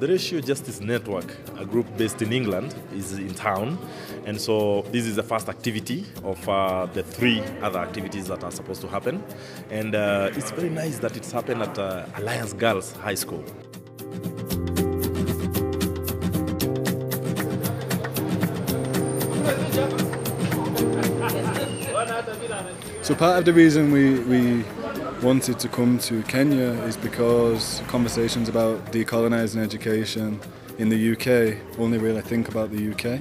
The Racial Justice Network, a group based in England, is in town. And so this is the first activity of the 3 other activities that are supposed to happen. And it's very nice that it's happened at Alliance Girls High School. So part of the reason we wanted to come to Kenya is because conversations about decolonizing education in the UK only really think about the UK.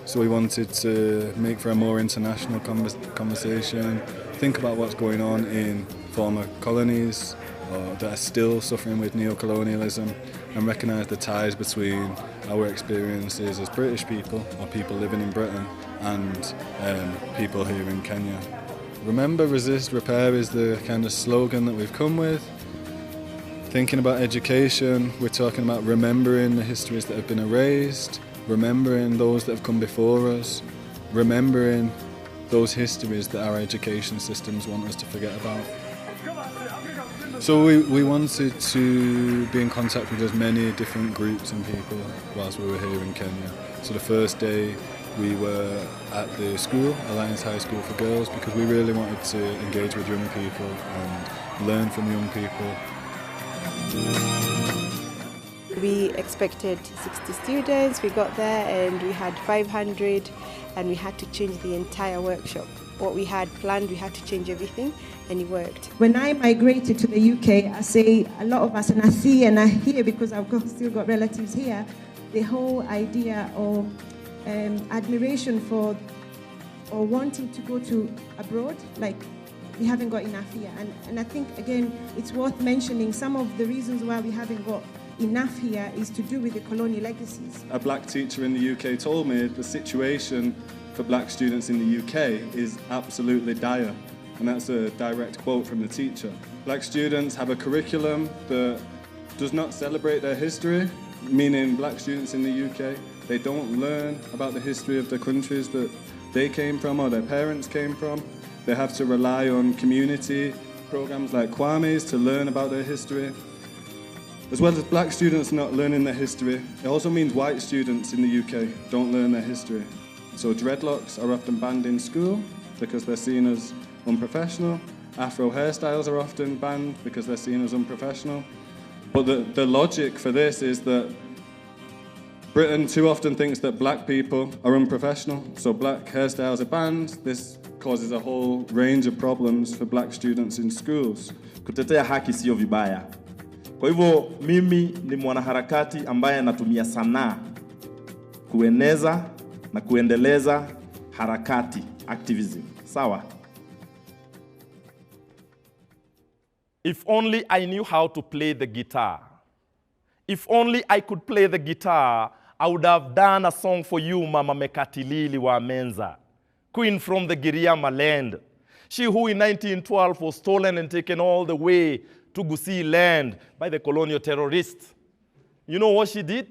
So we wanted to make for a more international conversation, think about what's going on in former colonies that are still suffering with neocolonialism, and recognise the ties between our experiences as British people, or people living in Britain, and people here in Kenya. Remember, resist, repair is the kind of slogan that we've come with. Thinking about education, we're talking about remembering the histories that have been erased, remembering those that have come before us, remembering those histories that our education systems want us to forget about. So we wanted to be in contact with as many different groups and people whilst we were here in Kenya. So the first day we were at the school, Alliance High School for Girls, because we really wanted to engage with young people and learn from young people. We expected 60 students, we got there and we had 500 and we had to change the entire workshop. What we had planned, we had to change everything, and it worked. When I migrated to the UK, I say a lot of us, and I see and I hear, because I've still got relatives here, the whole idea of admiration for or wanting to go to abroad, like we haven't got enough here. And I think, again, it's worth mentioning some of the reasons why we haven't got enough here is to do with the colonial legacies. A black teacher in the UK told me the situation for black students in the UK is absolutely dire. And that's a direct quote from the teacher. Black students have a curriculum that does not celebrate their history, meaning black students in the UK, they don't learn about the history of the countries that they came from or their parents came from. They have to rely on community programs like Kwame's to learn about their history. As well as black students not learning their history, it also means white students in the UK don't learn their history. So dreadlocks are often banned in school because they're seen as unprofessional. Afro hairstyles are often banned because they're seen as unprofessional. But the logic for this is that Britain too often thinks that black people are unprofessional, so black hairstyles are banned. This causes a whole range of problems for black students in schools. Kutetea haki sio vibaya. Kwa hivyo mimi ni mwanaharakati ambaye natumia sanaa kueneza na kuendeleza harakati, activism. Sawa? If only I knew how to play the guitar. If only I could play the guitar, I would have done a song for you, Mama Mekatilili wa Menza, queen from the Giriama land. She who in 1912 was stolen and taken all the way to Gusii land by the colonial terrorists. You know what she did?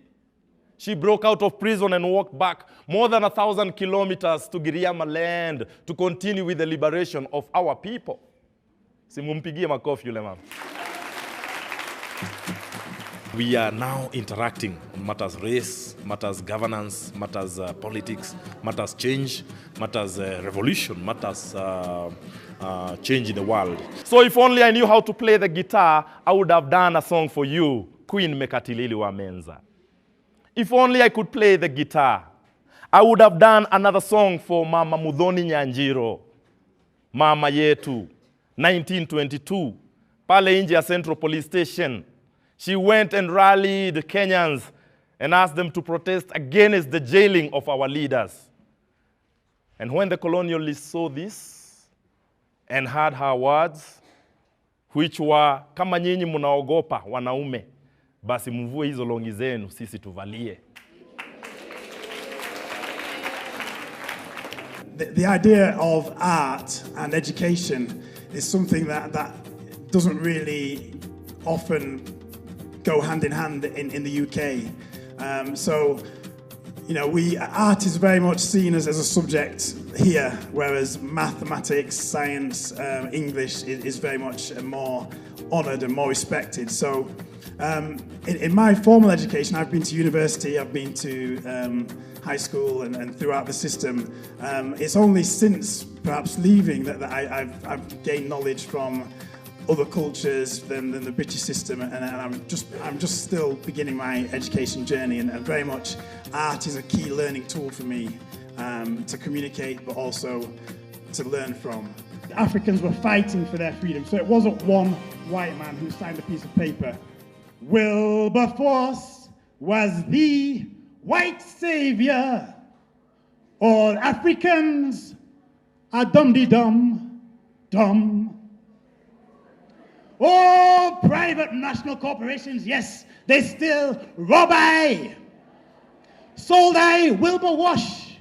She broke out of prison and walked back more than 1,000 kilometers to Giriama land to continue with the liberation of our people. Simumpigie makofi yule mama. We are now interacting on matters race, matters governance, matters politics, matters change, matters revolution, matters change in the world. So if only I knew how to play the guitar, I would have done a song for you, Queen Mekatilili wa Menza. If only I could play the guitar, I would have done another song for Mama Muthoni Nyanjiro, Mama Yetu, 1922, pale nje ya Central Police Station. She went and rallied Kenyans and asked them to protest against the jailing of our leaders. And when the colonialists saw this and heard her words, which were, kama nyinyi munaogopa wanaume, basi mvue hizo longi zenu, sisi tuvalie. The idea of art and education is something that doesn't really often go hand in hand in the UK. So, you know, art is very much seen as a subject here, whereas mathematics, science, English is very much more honoured and more respected. So In my formal education, I've been to university, I've been to high school and throughout the system. It's only since perhaps leaving that I've gained knowledge from other cultures than the British system, and I'm just still beginning my education journey, and very much art is a key learning tool for me to communicate, but also to learn from. Africans were fighting for their freedom, so it wasn't one white man who signed a piece of paper. Wilberforce was the white savior. All Africans are dum-de-dum, dumb. Oh, private national corporations, yes, they still rob I. Sold I Wilbur Wash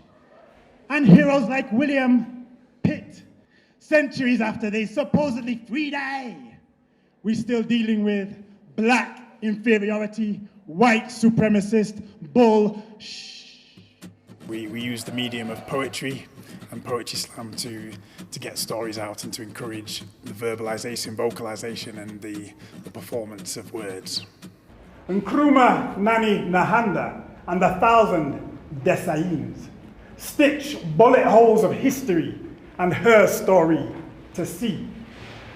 and heroes like William Pitt. Centuries after they supposedly freed I, we're still dealing with black inferiority, white supremacist bullshit. We use the medium of poetry and poetry slam to get stories out and to encourage the verbalization, vocalization, and the performance of words. Nkrumah Nani Nahanda and 1,000 Desains stitch bullet holes of history and her story to see.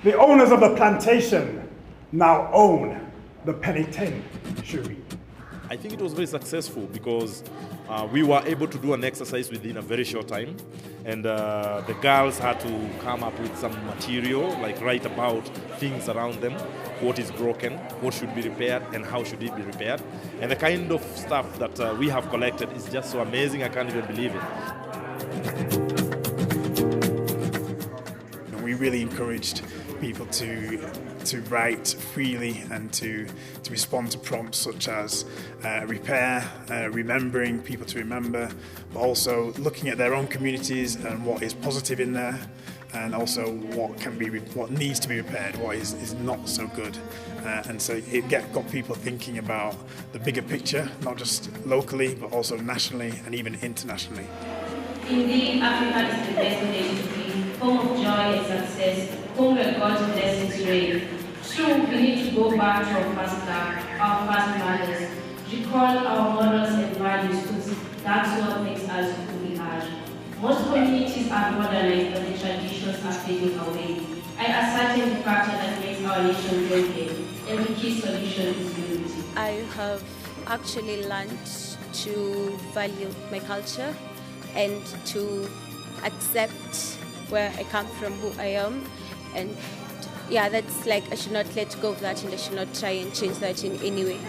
The owners of the plantation now own the penitentiary. I think it was very successful because we were able to do an exercise within a very short time, and the girls had to come up with some material, like write about things around them, what is broken, what should be repaired, and how should it be repaired. And the kind of stuff that we have collected is just so amazing, I can't even believe it. We really encouraged people to write freely and to respond to prompts such as repair, remembering, people to remember, but also looking at their own communities and what is positive in there, and also what needs to be repaired, what is not so good. And so it got people thinking about the bigger picture, not just locally, but also nationally and even internationally. Indeed, Africa is the best place to be, home of joy and success, home where God's blessings reign. True, we need to go back to our past mothers, recall our morals and values, because that's what makes us who we are. Most communities are modernized, but the traditions are fading away. I ascertain the factor that makes our nation broken, and the key solution is unity. I have actually learned to value my culture and to accept where I come from, who I am, and yeah, that's like I should not let go of that, and I should not try and change that in any way.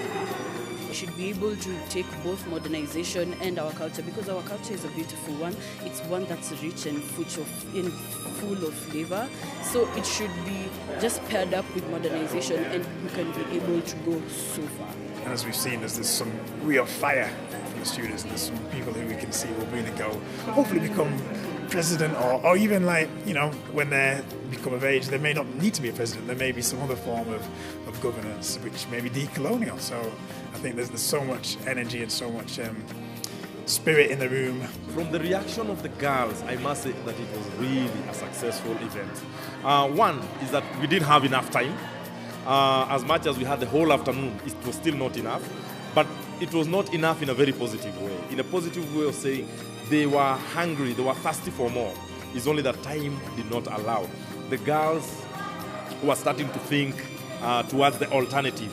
We should be able to take both modernization and our culture, because our culture is a beautiful one. It's one that's rich and full of flavor. So it should be just paired up with modernization, and we can be able to go so far. And as we've seen, there's some real fire from the students, and there's some people who we can see will really go, hopefully become president, or even when they become of age, there may not need to be a president, there may be some other form of governance which may be decolonial. So I think there's so much energy and so much spirit in the room. From the reaction of the girls, I must say that it was really a successful event. One is that we didn't have enough time. As much as we had the whole afternoon, it was still not enough, but it was not enough in a very positive way. In a positive way of saying they were hungry, they were thirsty for more. It's only that time did not allow. The girls were starting to think towards the alternative,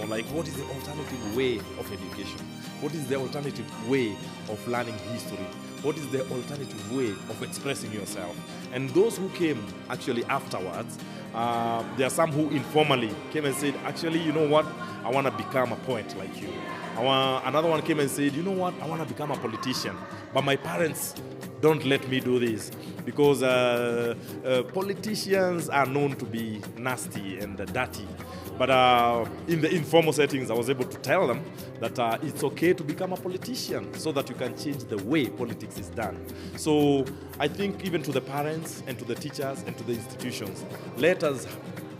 like what is the alternative way of education? What is the alternative way of learning history? What is the alternative way of expressing yourself? And those who came actually afterwards, there are some who informally came and said, actually, you know what? I want to become a poet like you. Another one came and said, you know what? I want to become a politician. But my parents don't let me do this because politicians are known to be nasty and dirty. But in the informal settings, I was able to tell them that it's okay to become a politician so that you can change the way politics is done. So I think even to the parents and to the teachers and to the institutions, let us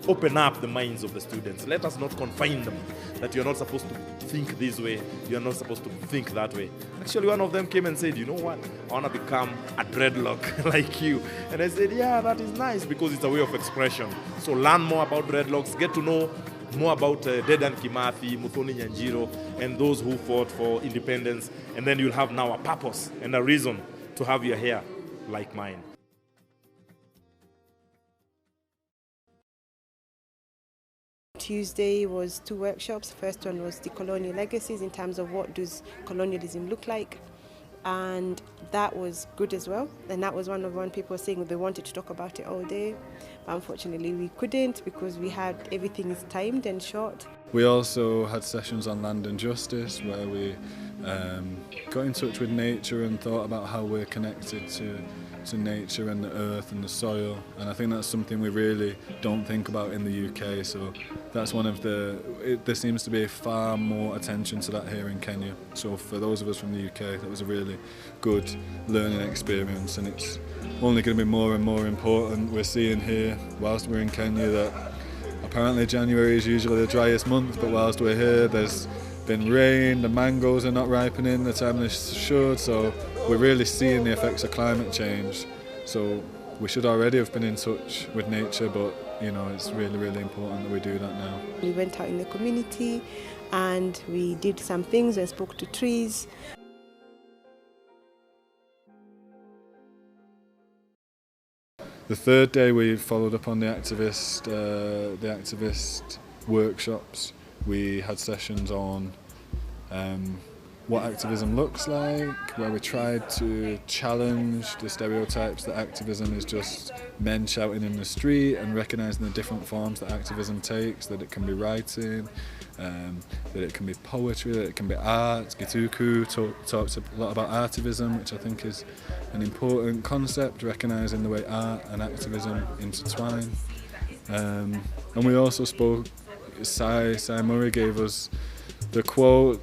open up the minds of the students. Let us not confine them, that you're not supposed to think this way, you're not supposed to think that way. Actually, one of them came and said, you know what, I want to become a dreadlock like you. And I said, yeah, that is nice because it's a way of expression. So learn more about dreadlocks, get to know more about Dedan Kimathi, Muthoni Nyanjiro, and those who fought for independence. And then you'll have now a purpose and a reason to have your hair like mine. Tuesday was 2 workshops. First one was decolonial legacies, in terms of what does colonialism look like, and that was good as well. And that was one people saying they wanted to talk about it all day, but unfortunately we couldn't because we had everything is timed and short. We also had sessions on land and justice where we got in touch with nature and thought about how we're connected to nature and the earth and the soil, and I think that's something we really don't think about in the UK, so that's one of there seems to be far more attention to that here in Kenya. So for those of us from the UK, that was a really good learning experience, and it's only going to be more and more important. We're seeing here whilst we're in Kenya that apparently January is usually the driest month, but whilst we're here there's been rain, the mangoes are not ripening the time they should, so we're really seeing the effects of climate change. So we should already have been in touch with nature, but you know, it's really, really important that we do that now. We went out in the community and we did some things and spoke to trees. The third day we followed up on the activist workshops. We had sessions on what activism looks like, where we tried to challenge the stereotypes that activism is just men shouting in the street, and recognising the different forms that activism takes, that it can be writing, that it can be poetry, that it can be art. Gituku talks a lot about artivism, which I think is an important concept, recognising the way art and activism intertwine. And we also spoke, Sai Murray gave us the quote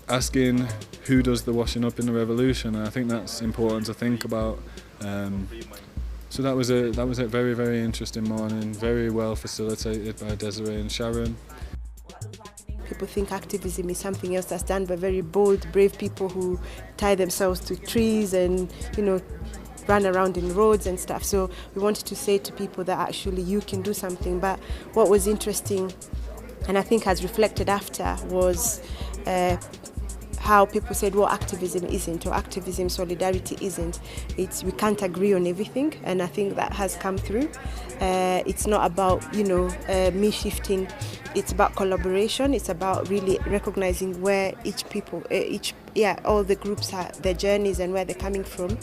asking who does the washing up in the revolution, and I think that's important to think about. So that was a very, very interesting morning, very well facilitated by Desiree and Sharon. People think activism is something else that's done by very bold, brave people who tie themselves to trees and, you know, run around in roads and stuff. So we wanted to say to people that actually you can do something. But what was interesting, and I think has reflected after, was how people said, well, activism isn't, or activism solidarity isn't. We can't agree on everything, and I think that has come through. It's not about, you know, me shifting. It's about collaboration. It's about really recognizing where all the groups are, their journeys and where they're coming from.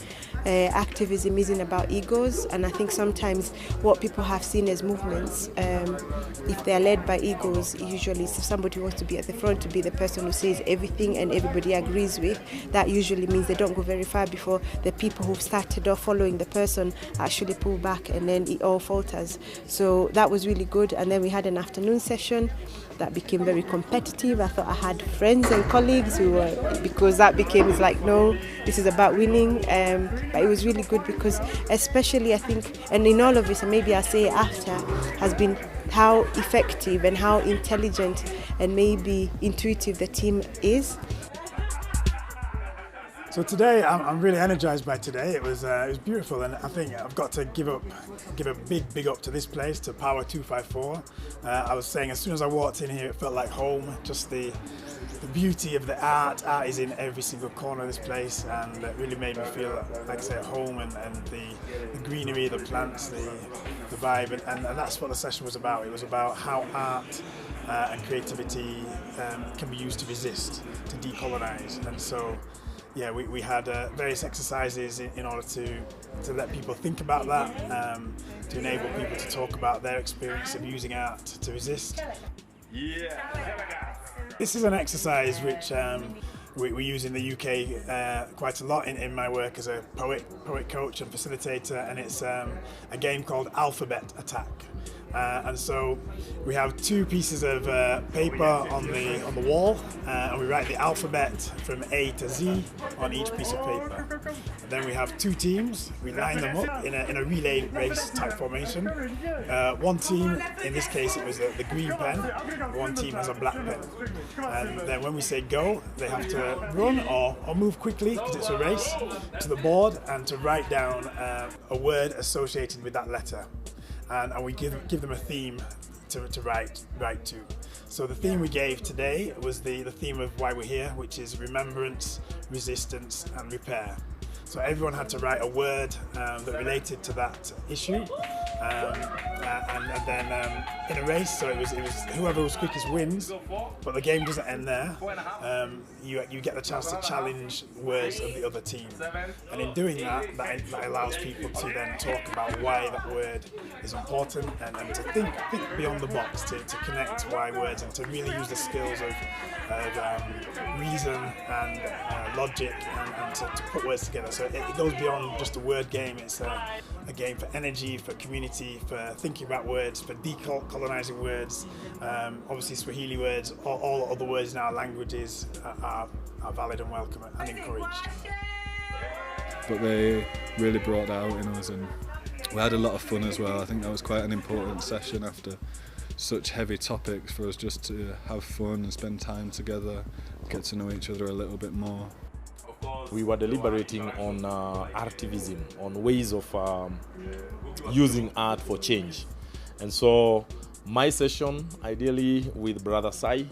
Activism isn't about egos, and I think sometimes what people have seen as movements, if they're led by egos, usually if somebody wants to be at the front, to be the person who says everything and everybody agrees with, that usually means they don't go very far before the people who've started off following the person actually pull back, and then it all falters. So that was really good. And then we had an afternoon session that became very competitive. I thought I had friends and colleagues who were, because that became, it's like, no, this is about winning. But it was really good because, especially I think, and in all of this, and maybe I'll say it after, has been how effective and how intelligent and maybe intuitive the team is. So today, I'm really energized by today. It was beautiful, and I think I've got to give a big up to this place, to Power 254. I was saying, as soon as I walked in here, it felt like home. Just the beauty of the art. Art is in every single corner of this place, and it really made me feel, like I say, at home, and the greenery, the plants, the vibe, and that's what the session was about. It was about how art and creativity can be used to resist, to decolonize, and so. Yeah, we had various exercises in order to let people think about that, to enable people to talk about their experience of using art to resist. Yeah. This is an exercise which we use in the UK quite a lot in my work as a poet coach and facilitator, and it's a game called Alphabet Attack. And so we have two pieces of paper on the wall, and we write the alphabet from A to Z on each piece of paper. And then we have two teams. We line them up in a relay race type formation. One team, in this case it was the green pen, one team has a black pen. And then when we say go, they have to run or move quickly, because it's a race, to the board and to write down a word associated with that letter. And we give them a theme to write to. So the theme we gave today was the theme of why we're here, which is remembrance, resistance, and repair. So everyone had to write a word that related to that issue, and then in a race. So it was whoever was quickest wins. But the game doesn't end there. You get the chance to challenge words of the other team, and in doing that allows people to then talk about why that word is important, and to think beyond the box, to connect why words, and to really use the skills of reason and logic, and to put words together. So it goes beyond just a word game. It's a game for energy, for community, for thinking about words, for decolonizing words. Obviously Swahili words, all other words in our languages are valid and welcome and encouraged. But they really brought that out in us, and we had a lot of fun as well. I think that was quite an important session after such heavy topics, for us just to have fun and spend time together, get to know each other a little bit more. We were deliberating on artivism, on ways of using art for change. And so my session, ideally with Brother Sai,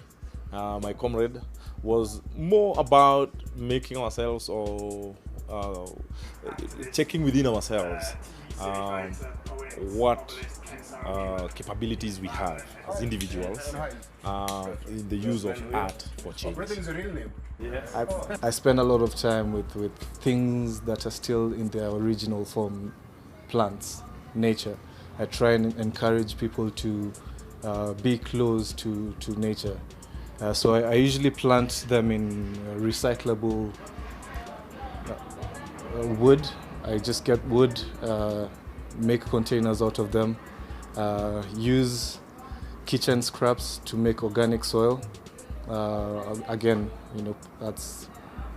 my comrade, was more about making ourselves, or checking within ourselves what capabilities we have as individuals in the use of art for change. I spend a lot of time with things that are still in their original form, plants, nature. I try and encourage people to be close to nature. So I usually plant them in recyclable wood. I just get wood, make containers out of them, use kitchen scraps to make organic soil. Again,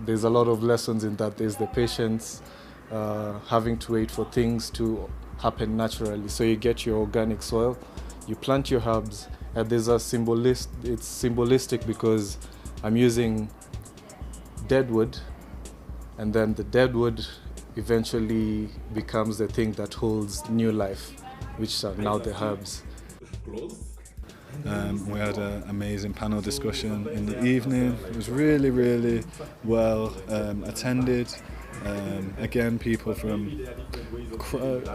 there's a lot of lessons in that. There's the patience, having to wait for things to happen naturally. So you get your organic soil, you plant your herbs, and there's a it's symbolistic because I'm using dead wood, and then the dead wood eventually becomes the thing that holds new life, which are now the herbs. We had an amazing panel discussion in the evening. It was really, really well attended. Again, people from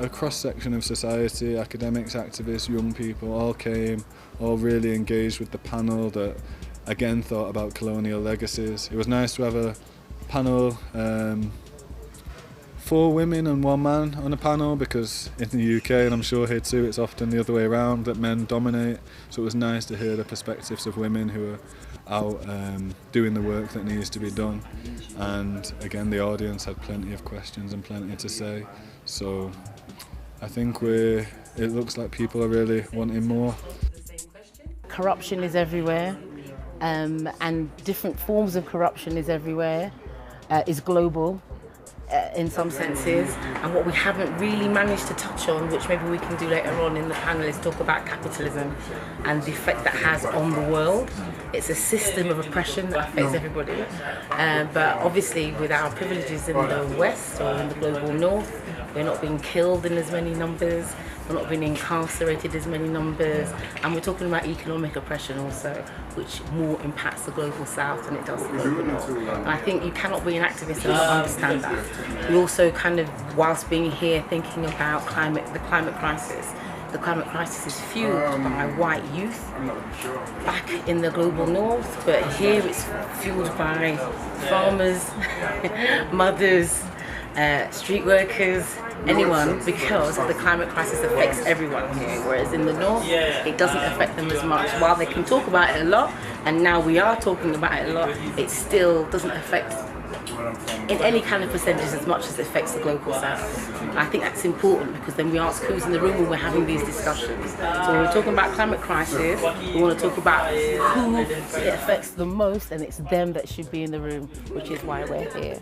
a cross-section of society, academics, activists, young people, all came, all really engaged with the panel that, again, thought about colonial legacies. It was nice to have a panel, 4 women and 1 man on a panel, because in the UK, and I'm sure here too, it's often the other way around, that men dominate. So it was nice to hear the perspectives of women who are out doing the work that needs to be done. And again, the audience had plenty of questions and plenty to say. So I think it looks like people are really wanting more. Corruption is everywhere, and different forms of corruption is everywhere, is global. In some senses, and what we haven't really managed to touch on, which maybe we can do later on in the panel, is talk about capitalism and the effect that has on the world. It's a system of oppression that affects everybody, but obviously with our privileges in the West or in the global North, we're not being killed in as many numbers, we're not being incarcerated as many numbers, and we're talking about economic oppression also, which more impacts the global South than it does the global North. And I think you cannot be an activist and not understand that. We also kind of, whilst being here thinking about the climate crisis, the climate crisis is fueled by white youth back in the global North, but here it's fueled by farmers, mothers, street workers, anyone, because the climate crisis affects everyone here, whereas in the North it doesn't affect them as much. While they can talk about it a lot, and now we are talking about it a lot, it still doesn't affect in any kind of percentages as much as it affects the global South. I think that's important, because then we ask who's in the room when we're having these discussions. So when we're talking about climate crisis, we want to talk about who it affects the most, and it's them that should be in the room, which is why we're here.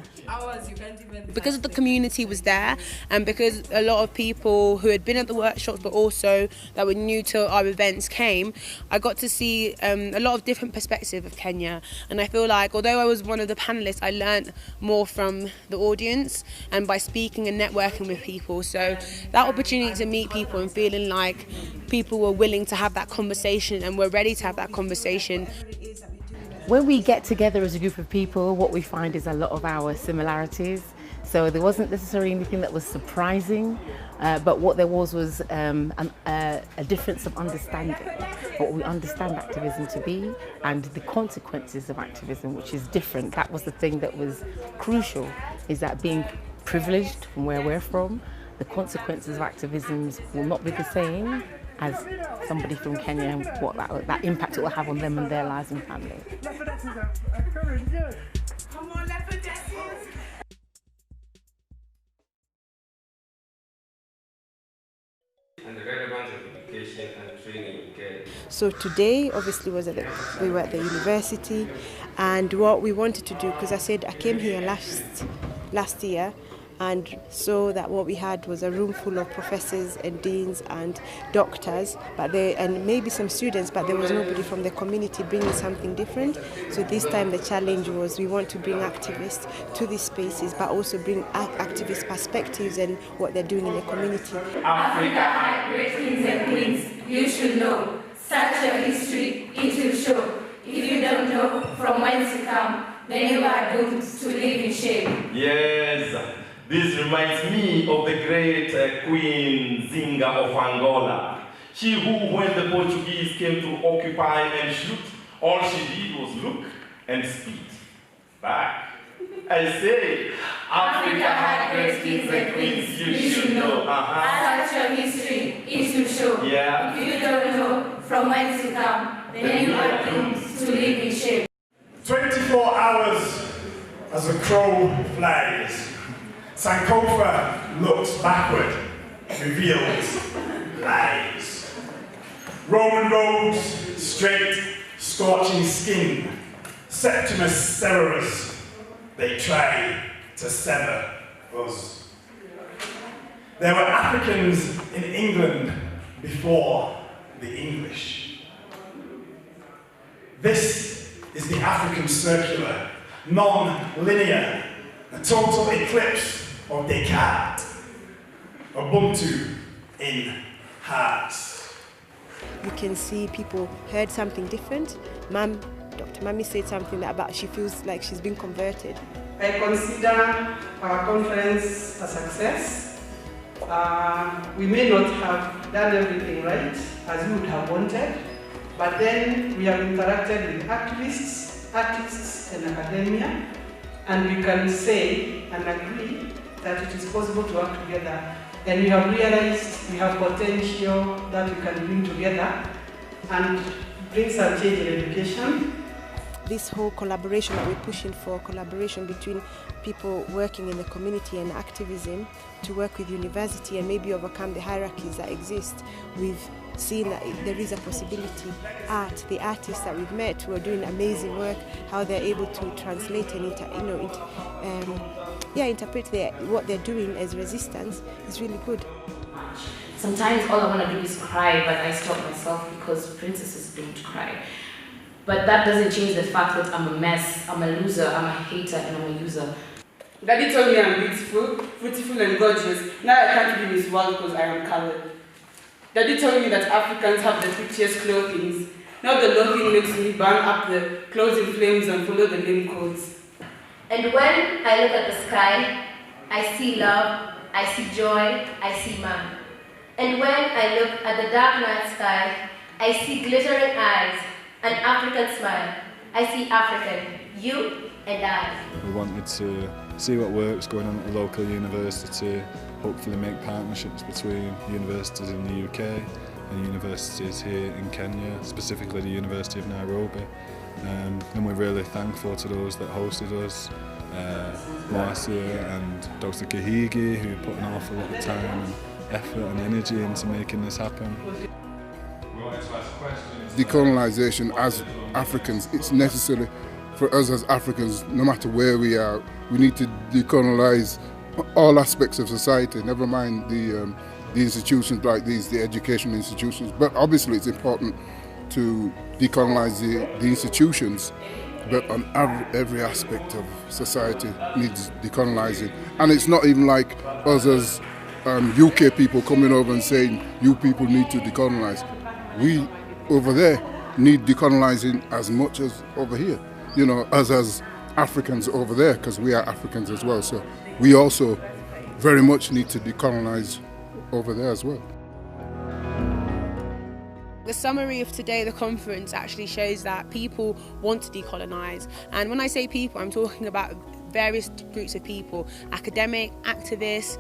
Because the community was there, and because a lot of people who had been at the workshops but also that were new to our events came, I got to see a lot of different perspectives of Kenya. And I feel like, although I was one of the panelists, I learned more from the audience and by speaking and networking with people. So that opportunity to meet people and feeling like people were willing to have that conversation and were ready to have that conversation. When we get together as a group of people, what we find is a lot of our similarities. So there wasn't necessarily anything that was surprising, but what there was a difference of understanding what we understand activism to be and the consequences of activism, which is different. That was the thing that was crucial, is that being privileged from where we're from, the consequences of activism will not be the same as somebody from Kenya and what that impact it will have on them and their lives and family. And the relevance of education and training in Kenya. So today, obviously, we were at the university, and what we wanted to do, because I said I came here last year, and so that what we had was a room full of professors and deans and doctors, and maybe some students, but there was nobody from the community bringing something different. So this time the challenge was we want to bring activists to these spaces, but also bring activist perspectives and what they're doing in the community. Africa had great kings and queens, you should know. Such a history it will show. If you don't know from whence you come, then you are doomed to live in shame. Yes. This reminds me of the great Queen Zinga of Angola. She who, when the Portuguese came to occupy and shoot, all she did was look and spit back. I say, Africa had great kings and queens, you should know. Such a history it will show. Yeah. If you don't know from whence you come, then you are doomed to live in shame. 24 hours as a crow flies. Sankofa looks backward, reveals lies. Roman roads, straight, scorching skin. Septimus Severus, they try to sever us. There were Africans in England before the English. This is the African circular, non-linear, a total eclipse of Descartes, Ubuntu in hearts. You can see people heard something different. Dr. Mami said something about she feels like she's been converted. I consider our conference a success. We may not have done everything right as we would have wanted, but then we have interacted with activists, artists, and academia, and we can say and agree that it is possible to work together. And we have realized we have potential that we can bring together and bring some change in education. This whole collaboration that we're pushing for, collaboration between people working in the community and activism to work with university and maybe overcome the hierarchies that exist. We've seen that there is a possibility. The artists that we've met who are doing amazing work, how they're able to translate and interpret what they're doing as resistance is really good. Sometimes all I want to do is cry, but I stop myself because princesses don't cry. But that doesn't change the fact that I'm a mess, I'm a loser, I'm a hater, and I'm a user. Daddy told me I'm beautiful and gorgeous. Now I can't be in this world because I am colored. Daddy told me that Africans have the prettiest clothing. Now the loathing makes me burn up the clothes in flames and follow the lame codes. And when I look at the sky, I see love, I see joy, I see man. And when I look at the dark night sky, I see glittering eyes, an African smile. I see African, you and I. We wanted to see what work's going on at the local university, hopefully make partnerships between universities in the UK and universities here in Kenya, specifically the University of Nairobi. And we're really thankful to those that hosted us, Marcia and Dr. Kahigi, who put an awful lot of time and effort and energy into making this happen. Decolonization as Africans, it's necessary for us as Africans, no matter where we are. We need to decolonize all aspects of society, never mind the institutions like these, the education institutions. But obviously it's important to decolonize the institutions, but on every aspect of society needs decolonizing. And it's not even like us as UK people coming over and saying, you people need to decolonize. We over there need decolonizing as much as over here, you know, as Africans over there, because we are Africans as well. So we also very much need to decolonize over there as well. The summary of today, the conference, actually shows that people want to decolonise. And when I say people, I'm talking about various groups of people: academic, activists,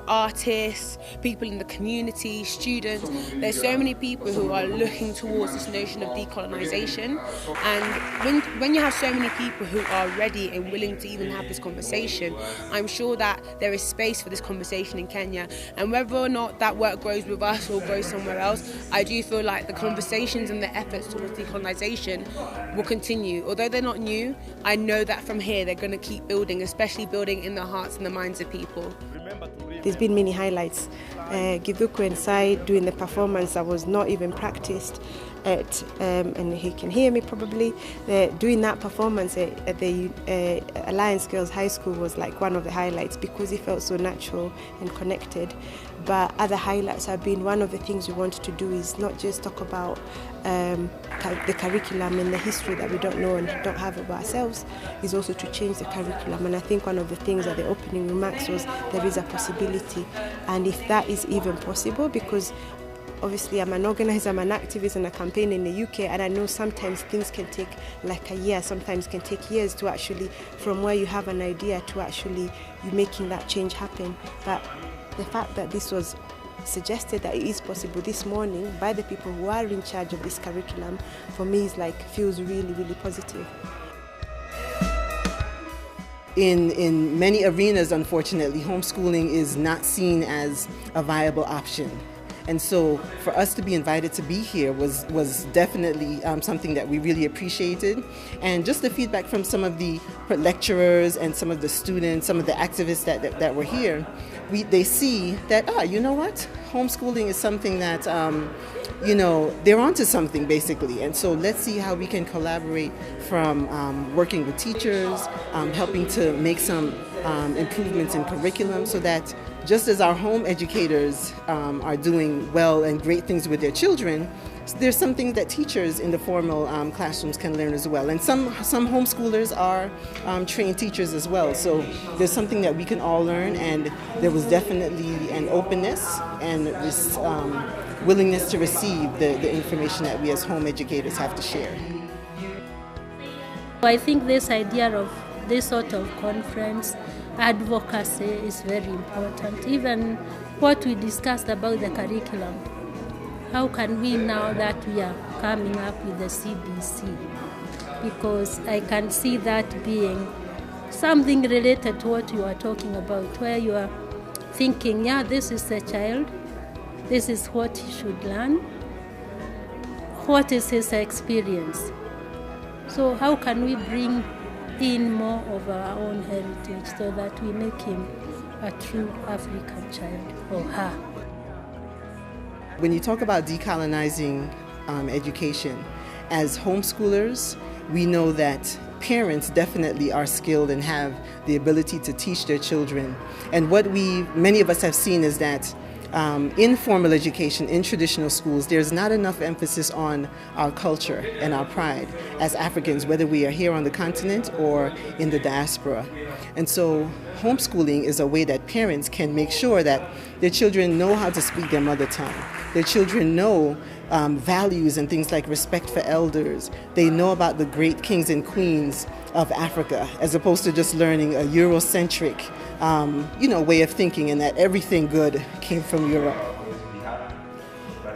artists, people in the community, students. There's so many people who are looking towards this notion of decolonisation. And when you have so many people who are ready and willing to even have this conversation, I'm sure that there is space for this conversation in Kenya. And whether or not that work grows with us or grows somewhere else, I do feel like the conversations and the efforts towards decolonisation will continue. Although they're not new, I know that from here they're going to keep building, especially building in the hearts and the minds of people. There's been many highlights. Githuku and Sai doing the performance that was not even practiced at, and he can hear me probably, doing that performance at the Alliance Girls High School was like one of the highlights because it felt so natural and connected. But other highlights have been, one of the things we wanted to do is not just talk about the curriculum and the history that we don't know and don't have about ourselves, is also to change the curriculum. And I think one of the things at the opening remarks was there is a possibility. And if that is even possible, because obviously I'm an organizer, I'm an activist and a campaigner in the UK, and I know sometimes things can take like a year, sometimes can take years to actually, from where you have an idea to actually you making that change happen. But the fact that this was suggested that it is possible this morning by the people who are in charge of this curriculum, for me is like, feels really, really positive. In many arenas, unfortunately, homeschooling is not seen as a viable option. And so for us to be invited to be here was definitely something that we really appreciated. And just the feedback from some of the lecturers and some of the students, some of the activists that were here, they see that, you know what, homeschooling is something that, they're onto something basically. And so let's see how we can collaborate from working with teachers, helping to make some improvements in curriculum so that just as our home educators are doing well and great things with their children, there's something that teachers in the formal classrooms can learn as well. And some homeschoolers are trained teachers as well. So there's something that we can all learn, and there was definitely an openness and willingness to receive the information that we as home educators have to share. I think this idea of this sort of conference, advocacy, is very important. Even what we discussed about the curriculum. How can we, now that we are coming up with the CBC, because I can see that being something related to what you are talking about, where you are thinking, yeah, this is the child, this is what he should learn, what is his experience. So how can we bring in more of our own heritage so that we make him a true African child, or her? When you talk about decolonizing education, as homeschoolers, we know that parents definitely are skilled and have the ability to teach their children. And what many of us have seen is that in formal education, in traditional schools, there's not enough emphasis on our culture and our pride as Africans, whether we are here on the continent or in the diaspora. And so homeschooling is a way that parents can make sure that their children know how to speak their mother tongue. Their children know values and things like respect for elders. They know about the great kings and queens of Africa, as opposed to just learning a Eurocentric way of thinking, and that everything good came from Europe.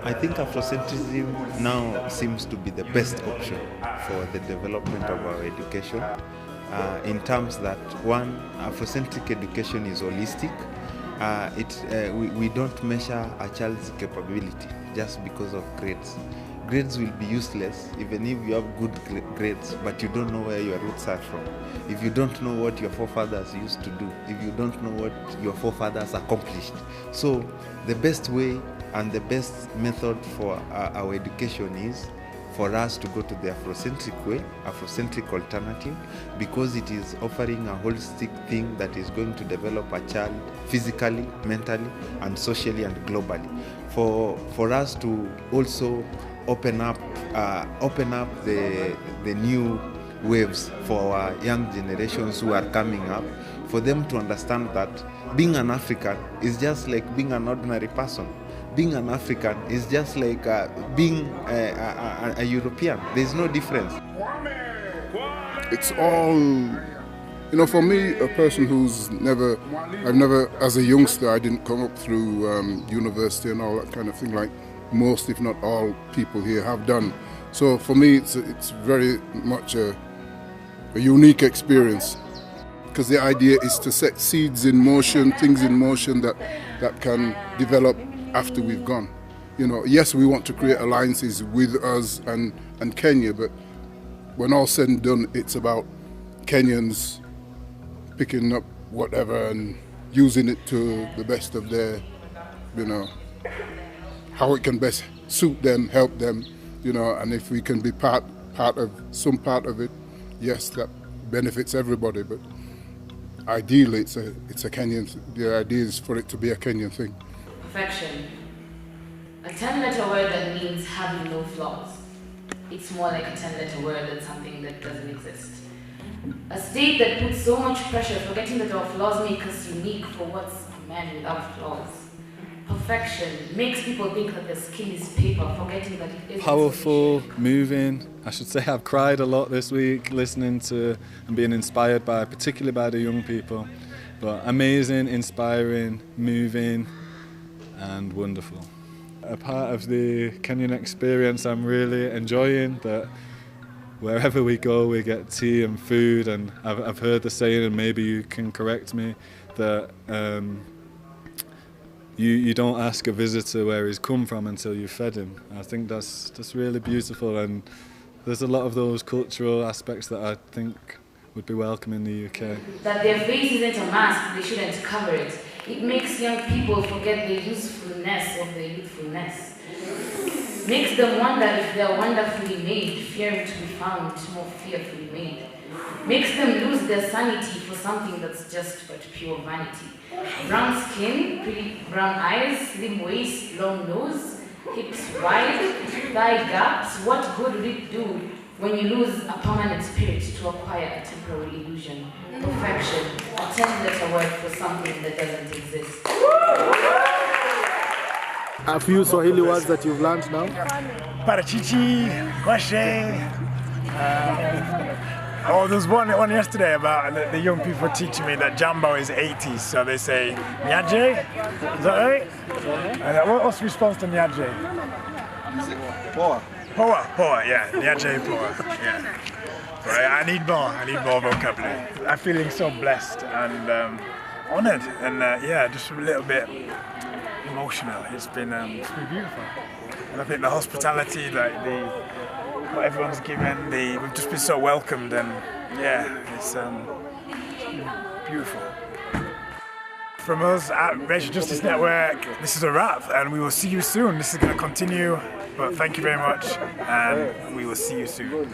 I think Afrocentrism now seems to be the best option for the development of our education, in terms that, one, Afrocentric education is holistic. We don't measure a child's capability just because of grades. Grades will be useless even if you have good grades, but you don't know where your roots are from. If you don't know what your forefathers used to do, if you don't know what your forefathers accomplished. So the best way and the best method for our education is for us to go to the Afrocentric way, Afrocentric alternative, because it is offering a holistic thing that is going to develop a child physically, mentally, and socially and globally. For us to also open up the new waves for our young generations who are coming up, for them to understand that being an African is just like being an ordinary person. Being an African is just like being a European. There's no difference. It's all, for me, a person who's I've never, as a youngster, I didn't come up through university and all that kind of thing like most, if not all, people here have done. So for me, it's very much a unique experience, because the idea is to set seeds in motion, things in motion that can develop after we've gone. Yes, we want to create alliances with us and Kenya, but when all said and done, it's about Kenyans picking up whatever and using it to the best of their, how it can best suit them, help them, and if we can be part of it, yes, that benefits everybody, but ideally it's a Kenyan, the idea is for it to be a Kenyan thing. Perfection. A 10-letter word that means having no flaws. It's more like a 10-letter word than something that doesn't exist. A state that puts so much pressure, forgetting that our flaws make us unique for what's a man without flaws. Perfection makes people think that their skin is paper, forgetting that it isn't. Powerful, moving. I should say I've cried a lot this week listening to and being inspired by, particularly by the young people. But amazing, inspiring, moving, and wonderful. A part of the Kenyan experience I'm really enjoying, that wherever we go we get tea and food, and I've heard the saying, and maybe you can correct me, that you don't ask a visitor where he's come from until you've fed him. I think that's really beautiful, and there's a lot of those cultural aspects that I think would be welcome in the UK. That their face isn't a mask, they shouldn't cover it. It makes young people forget the usefulness of their youthfulness. Makes them wonder if they're wonderfully made, fearing to be found more fearfully made. Makes them lose their sanity for something that's just but pure vanity. Brown skin, pretty brown eyes, slim waist, long nose, hips wide, thigh gaps. What good would it do when you lose a permanent spirit to acquire a temporary illusion? Perfection, a 10-letter word for something that doesn't exist. A few Swahili words that you've learned now? Parachichi, kwashe. There's one yesterday about the young people teaching me that Jambo is 80s, so they say Nyaje. Is that right? And what's the response to Nyaje? Poa. Poa, yeah. Nyaje, poa, yeah. Right, I need more vocabulary. I'm feeling so blessed and honoured, and just a little bit emotional. It's been beautiful, and I think the hospitality, what everyone's given, we've just been so welcomed, and it's beautiful. From us at Racial Justice Network, this is a wrap, and we will see you soon. This is going to continue, but thank you very much, and we will see you soon.